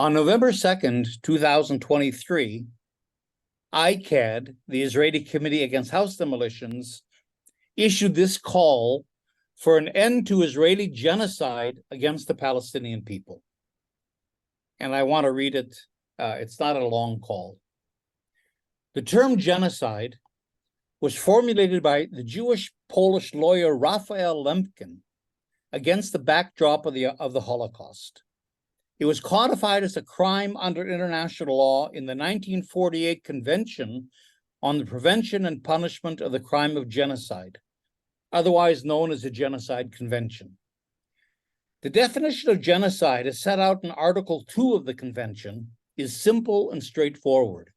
On November 2nd, 2023, ICAHD, the Israeli Committee Against House Demolitions, issued this call for an end to Israeli genocide against the Palestinian people. And I want to read it. It's not a long call. The term genocide was formulated by the Jewish-Polish lawyer Raphael Lemkin against the backdrop of the Holocaust. It was codified as a crime under international law in the 1948 Convention on the Prevention and Punishment of the Crime of Genocide, otherwise known as the Genocide Convention. The definition of genocide, as set out in Article 2 of the Convention, is simple and straightforward.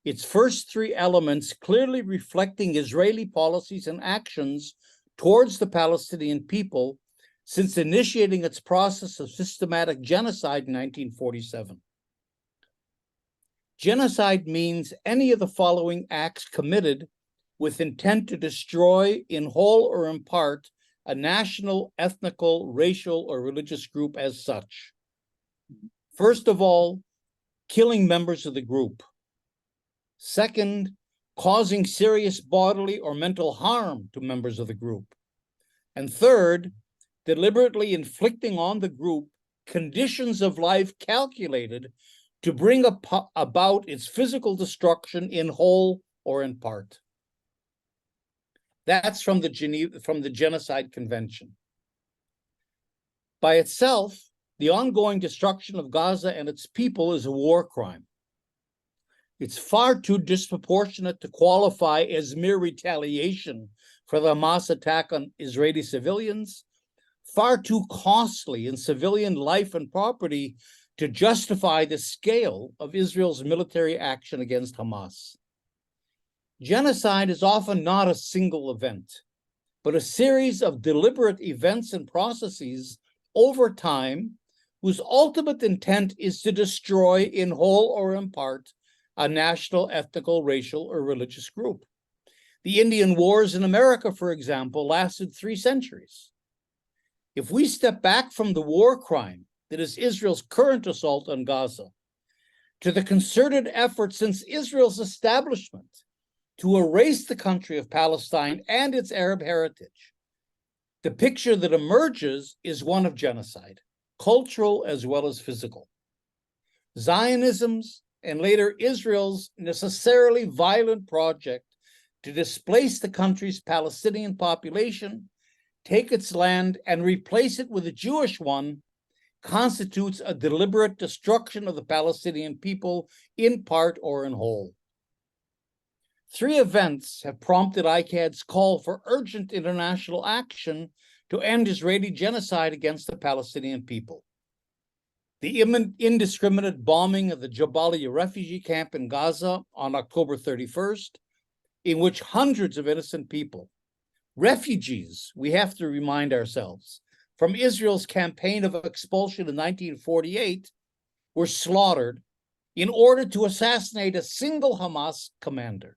Its first three elements clearly reflecting Israeli policies and actions towards the Palestinian people since initiating its process of systematic genocide in 1947. Genocide means any of the following acts committed with intent to destroy in whole or in part a national, ethnical, racial, or religious group as such. First of all, killing members of the group. Second, causing serious bodily or mental harm to members of the group. And third, deliberately inflicting on the group conditions of life calculated to bring about its physical destruction in whole or in part. That's from the Genocide Convention. By itself, the ongoing destruction of Gaza and its people is a war crime. It's far too disproportionate to qualify as mere retaliation for the Hamas attack on Israeli civilians, far too costly in civilian life and property to justify the scale of Israel's military action against Hamas. Genocide is often not a single event, but a series of deliberate events and processes over time whose ultimate intent is to destroy in whole or in part a national, ethnical, racial, or religious group. The Indian Wars in America, for example, lasted 3 centuries. If we step back from the war crime that is Israel's current assault on Gaza to the concerted effort since Israel's establishment to erase the country of Palestine and its Arab heritage, the picture that emerges is one of genocide, cultural as well as physical. Zionism's and later Israel's necessarily violent project to displace the country's Palestinian population, take its land, and replace it with a Jewish one constitutes a deliberate destruction of the Palestinian people in part or in whole. 3 events have prompted ICAHD's call for urgent international action to end Israeli genocide against the Palestinian people. The indiscriminate bombing of the Jabalia refugee camp in Gaza on October 31st, in which hundreds of innocent people, refugees, we have to remind ourselves, from Israel's campaign of expulsion in 1948, were slaughtered in order to assassinate a single Hamas commander.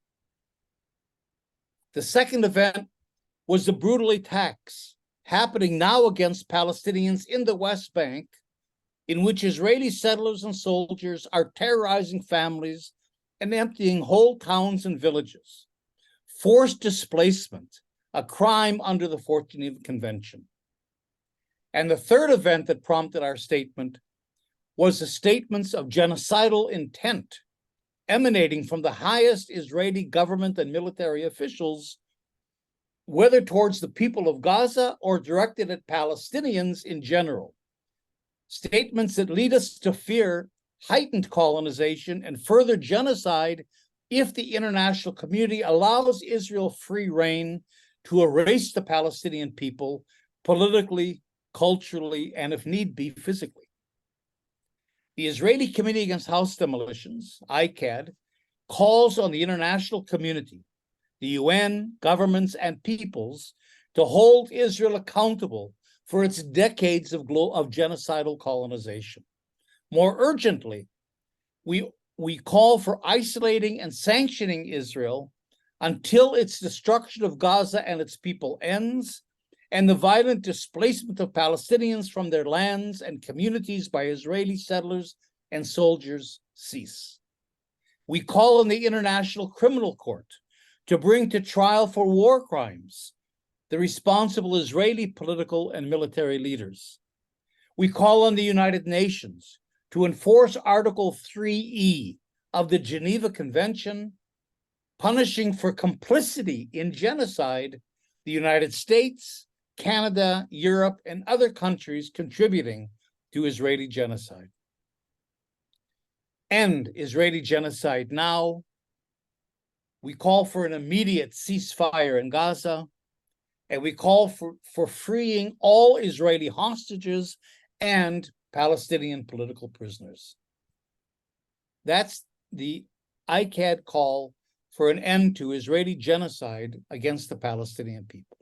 The second event was the brutal attacks happening now against Palestinians in the West Bank, in which Israeli settlers and soldiers are terrorizing families and emptying whole towns and villages. Forced displacement, a crime under the 14th Geneva Convention. And the third event that prompted our statement was the statements of genocidal intent emanating from the highest Israeli government and military officials, whether towards the people of Gaza or directed at Palestinians in general. Statements that lead us to fear heightened colonization and further genocide if the international community allows Israel free rein to erase the Palestinian people politically, culturally, and if need be, physically. The Israeli Committee Against House Demolitions, ICAHD, calls on the international community, the UN, governments, and peoples to hold Israel accountable for its decades of genocidal colonization. More urgently, we call for isolating and sanctioning Israel until its destruction of Gaza and its people ends, and the violent displacement of Palestinians from their lands and communities by Israeli settlers and soldiers cease. We call on the International Criminal Court to bring to trial for war crimes the responsible Israeli political and military leaders. We call on the United Nations to enforce Article 3E of the Geneva Convention, punishing for complicity in genocide the United States, Canada, Europe, and other countries contributing to Israeli genocide. End Israeli genocide now. We call for an immediate ceasefire in Gaza, and we call for freeing all Israeli hostages and Palestinian political prisoners. That's the ICAHD call for an end to Israeli genocide against the Palestinian people.